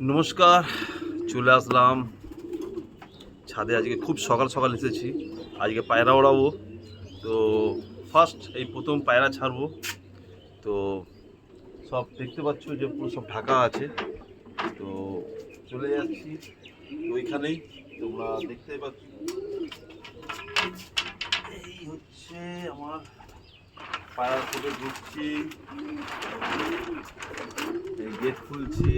নমস্কার, চলে আসলাম ছাদে। আজকে খুব সকাল সকাল এসেছি। আজকে পায়রা ওড়াবো। তো ফার্স্ট এই প্রথম পায়রা ছাড়বো। তো সব দেখতে পাচ্ছ যে পুরো সব ঢাকা আছে। তো চলে যাচ্ছি তো ওইখানেই তোমরা দেখতে পাচ্ছ। এই হচ্ছে আমার পায়রা করে ঢুকছি, গেট খুলছি।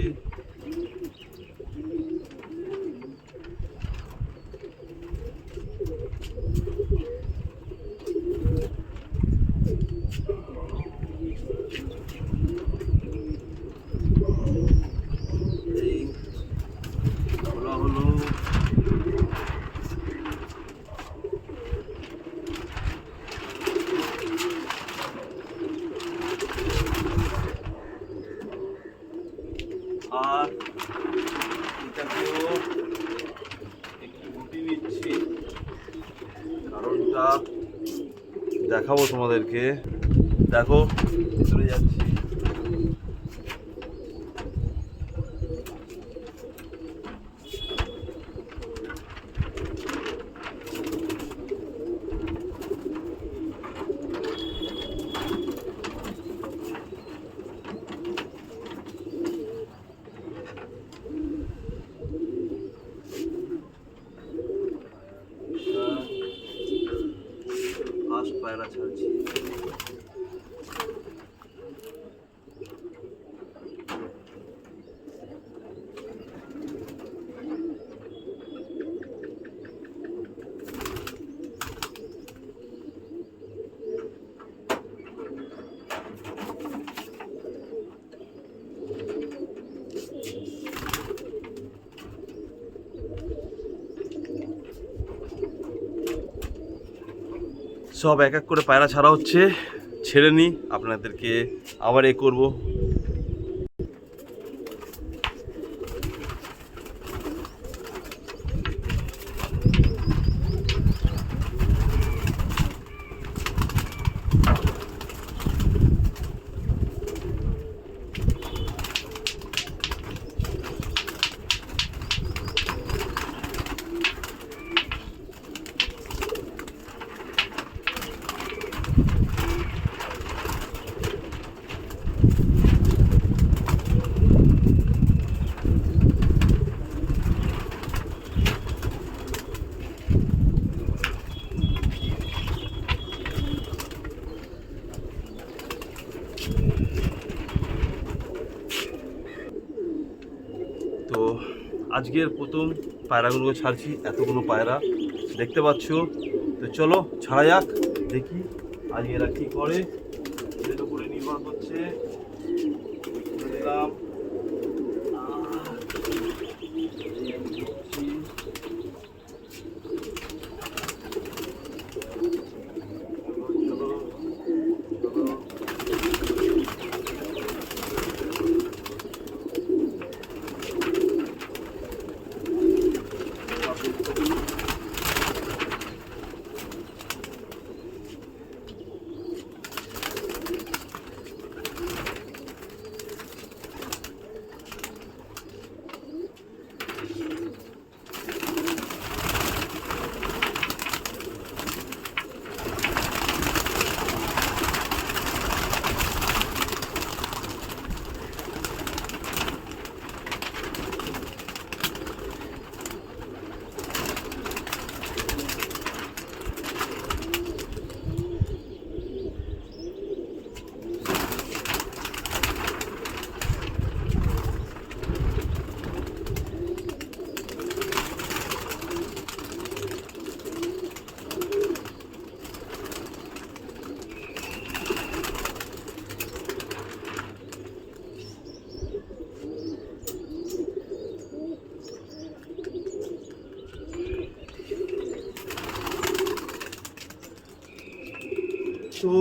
এই খোলা হলো। আর এটাকেও একটু গুটি নিচ্ছি, কারণটা দেখাবো তোমাদেরকে। দেখো চলে যাচ্ছি। ফার্স্ট পায়রা ছাড়ছি। সব এক এক করে পায়রা ছাড়া হচ্ছে। ছেড়ে নিই, আপনাদেরকে আবার করবো। তো আজকের প্রথম পায়রাগুলো ছাড়ছি, এতগুলো পায়রা দেখতে পাচ্ছ। তো চলো ছাড়া যাক, দেখি আজকে এরা কী করে। এদের উপরে নির্ভর করছে। দিলাম। তো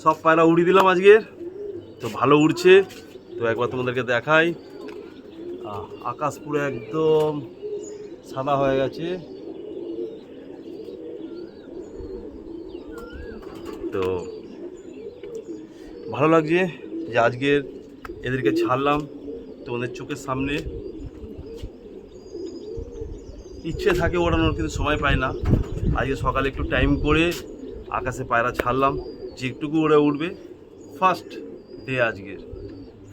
সব পায়রা উড়িয়ে দিলাম আজকের। তো ভালো উড়ছে। তো একবার তোমাদেরকে দেখাই। আকাশ পুরো একদম সাদা হয়ে গেছে। তো ভালো লাগছে যে আজকের এদেরকে ছাড়লাম। তোমাদের চোখের সামনে। ইচ্ছে থাকে ওড়ানোর, কিন্তু সময় পাই না। আজকে সকালে একটু টাইম করে আকাশে পায়রা ছাড়লাম, যেটুকু ওরা উঠবে। ফার্স্ট ডে আজকের,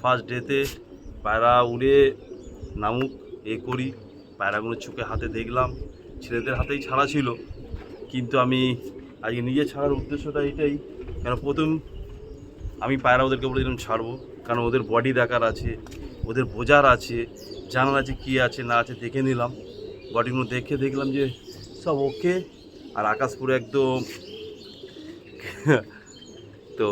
ফার্স্ট ডেতে পায়রা উড়ে নামুক করি। পায়রাগুলো চোখে হাতে দেখলাম, ছেলেদের হাতেই ছাড়া ছিল, কিন্তু আমি আজকে নিজে ছাড়ার উদ্দেশ্যটা এটাই, কেন প্রথম আমি পায়রা ওদেরকে বলেছিলাম ছাড়বো, কারণ ওদের বডি দেখার আছে, ওদের বোঝার আছে, জানার আছে কী আছে না আছে। দেখে নিলাম বডিগুলো, দেখে দেখলাম যে সব ওকে। আর আকাশ পুরো একদম তো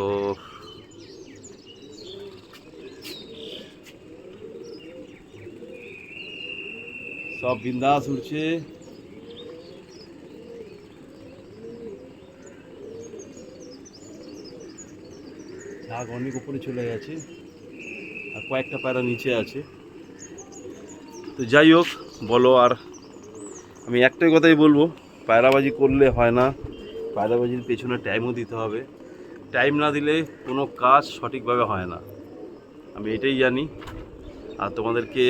সব বিন্দাস উঠছে। ঝাঁক অনেক উপরে চলে গেছে, আর কয়েকটা পায়রা নিচে আছে। তো যাই হোক, বলো। আর আমি একটাই কথাই বলবো, পায়রাবাজি করলে হয় না, পায়রাবাজির পেছনে টাইমও দিতে হবে। টাইম না দিলে কোনো কাজ সঠিকভাবে হয় না, আমি এটাই জানি। আর তোমাদেরকে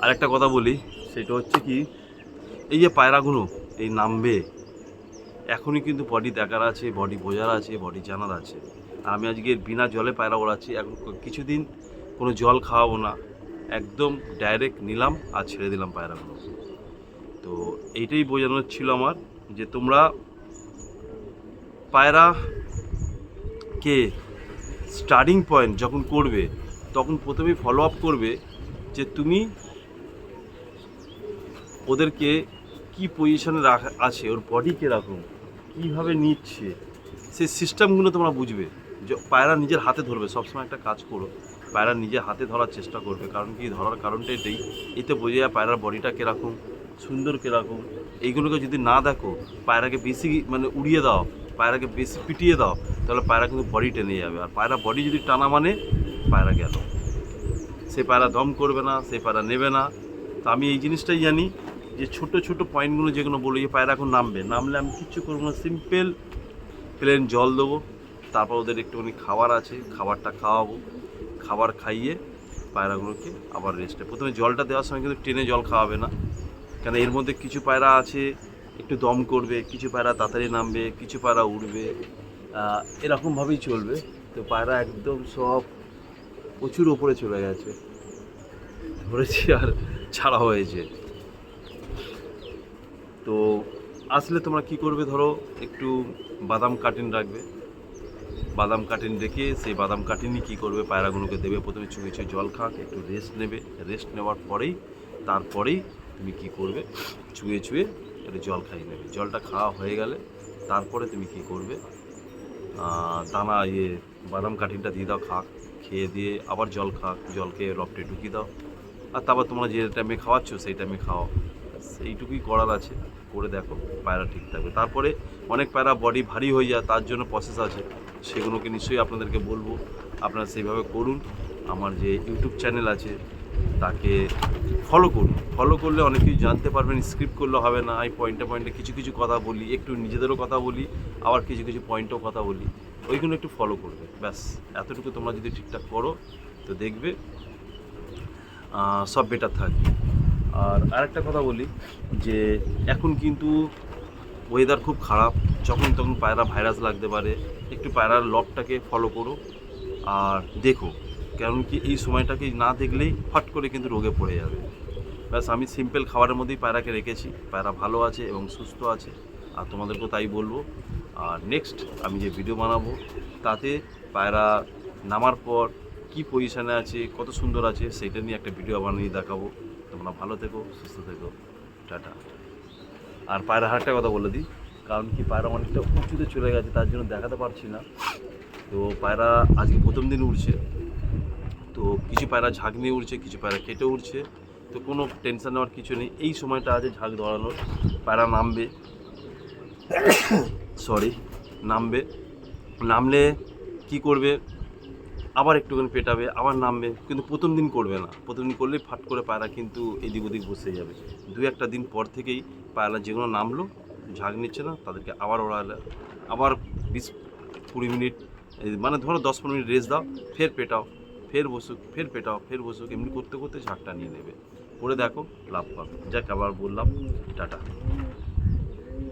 আরেকটা কথা বলি, সেটা হচ্ছে কি, এই যে পায়রাগুলো এই নামবে, এখনই কিন্তু বডি দেখার আছে, বডি বোঝার আছে, বডি জানার আছে। আমি আজকে বিনা জলে পায়রা ওড়াচ্ছি, এখন কিছুদিন কোনো জল খাওয়াবো না, একদম ডাইরেক্ট নিলাম আর ছেড়ে দিলাম পায়রাগুলো। তো এইটাই বোঝানোর ছিল আমার, যে তোমরা পায়রাকে স্টার্টিং পয়েন্ট যখন করবে, তখন প্রথমেই ফলো আপ করবে যে তুমি ওদেরকে কি পজিশনে আছে, ওর বডি কীরকম, কীভাবে নিচ্ছে, সেই সিস্টেমগুলো তোমরা বুঝবে। পায়রা নিজের হাতে ধরবে, সবসময় একটা কাজ করো, পায়রা নিজের হাতে ধরার চেষ্টা করবে। কারণ কি, ধরার কারণটা এটাই, এতে বোঝা যায় পায়রার বডিটা কীরকম, সুন্দর কীরকম। এইগুলোকে যদি না দেখো, পায়রাকে বেশি মানে উড়িয়ে দাও, পায়রাকে বেশি পিটিয়ে দাও, তাহলে পায়রা কিন্তু বডি টেনে যাবে। আর পায়রা বডি যদি টানা মানে পায়রা গেল, সে পায়রা দম করবে না, সে পায়রা নেবে না। তো আমি এই জিনিসটাই জানি, যে ছোটো ছোটো পয়েন্টগুলো যেগুলো বলি, যে পায়রা এখন নামলে আমি কিচ্ছু করবো না, সিম্পল প্লেন জল দেবো, তারপর ওদের একটুখানি খাবার আছে, খাবারটা খাওয়াবো, খাবার খাইয়ে পায়রাগুলোকে আবার রেস্টে। প্রথমে জলটা দেওয়ার সময় কিন্তু টেনে জল খাওয়াবে না, কেন এর মধ্যে কিছু পায়রা আছে একটু দম করবে, কিছু পায়রা তাড়াতাড়ি নামবে, কিছু পায়রা উড়বে, এরকমভাবেই চলবে। তো পায়রা একদম সব প্রচুর ওপরে চলে গেছে, ধরেছি আর ছাড়া হয়েছে। তো আসলে তোমরা কি করবে, ধরো একটু বাদাম কাটিন রাখবে, বাদাম কাটিন রেখে সেই বাদাম কাটিনই কী করবে, পায়রাগুলোকে দেবে। প্রথমে চুয়ে চুয়ে জল খাক, একটু রেস্ট নেবে, রেস্ট নেওয়ার তারপরেই তুমি কি করবে, চুয়ে চুয়ে একটু জল খাইয়ে নেবে। জলটা খাওয়া হয়ে গেলে তারপরে তুমি কি করবে, দানা বাদাম কাঠিনটা দিয়ে দাও, খাক, খেয়ে দিয়ে আবার জল খাক, জলকে লফটে ঢুকিয়ে দাও। আর তারপর তোমরা যে টাইমে খাওয়াচ্ছ সেই টাইমে খাওয়াও। এইটুকুই করার আছে, করে দেখো, পায়রা ঠিক থাকবে। তারপরে অনেক পায়রা বডি ভারী হয়ে যায়, তার জন্য প্রসেস আছে, সেগুলোকে নিশ্চয়ই আপনাদেরকে বলবো, আপনারা সেইভাবে করুন। আমার যে ইউটিউব চ্যানেল আছে তাকে ফলো করুন, ফলো করলে অনেক কিছু জানতে পারবেন। স্ক্রিপ্ট করলে হবে না, আমি পয়েন্টে পয়েন্টে কিছু কিছু কথা বলি, একটু নিজেদেরও কথা বলি, আবার কিছু কিছু পয়েন্টেও কথা বলি, ওইগুলো একটু ফলো করবে, ব্যাস। এতটুকু তোমরা যদি ঠিকঠাক করো তো দেখবে সব বেটার থাকবে। আর আরেকটা কথা বলি, যে এখন কিন্তু ওয়েদার খুব খারাপ, যখন তখন পায়রা ভাইরাস লাগতে পারে, একটু পায়রার লবটাকে ফলো করো আর দেখো, কারণ কি এই সময়টাকে না দেখলেই ফট করে কিন্তু রোগে পড়ে যাবে। ব্যাস, আমি সিম্পল খাবারের মধ্যেই পায়রাকে রেখেছি, পায়রা ভালো আছে এবং সুস্থ আছে, আর তোমাদেরকেও তাই বলবো। আর নেক্সট আমি যে ভিডিও বানাবো, তাতে পায়রা নামার পর কি পজিশানে আছে, কত সুন্দর আছে, সেইটা নিয়ে একটা ভিডিও বানিয়ে দেখাবো। তোমরা ভালো থেকো, সুস্থ থেকো, টাটা। আর পায়রা হারটা কথা বলে দিই, কারণ কি পায়রা অনেকটা উঁচুতে চলে গেছে, তার জন্য দেখাতে পারছি না। তো পায়রা আজকে প্রথম দিন উড়ছে, তো কিছু পায়রা ঝাঁক নিয়ে উড়ছে, কিছু পায়রা কেটে উড়ছে। তো কোনো টেনশন নেওয়ার কিছু নেই, এই সময়টা আছে ঝাঁক ধরানোর। পায়রা নামবে, নামলে কি করবে, আবার একটুখানি পেটাবে, আবার নামবে, কিন্তু প্রথম দিন করবে না। প্রথম দিন করলেই ফাট করে পায়রা কিন্তু এদিক ওদিক বসে যাবে। দু একটা দিন পর থেকেই পায়রা যেগুলো নামলো, ঝাঁক নিচ্ছে না, তাদেরকে আবার ওড়ালে, আবার 20-20 মিনিট, মানে ধরো 10-15 মিনিট রেস্ট দাও, ফের পেটাও, ফের বসুক, ফের পেটাও, ফের বসুক, এমনি করতে করতে ঝাড়টা নিয়ে নেবে। করে দেখো, লাভ পাবে। যাক, আবার বললাম, টাটা।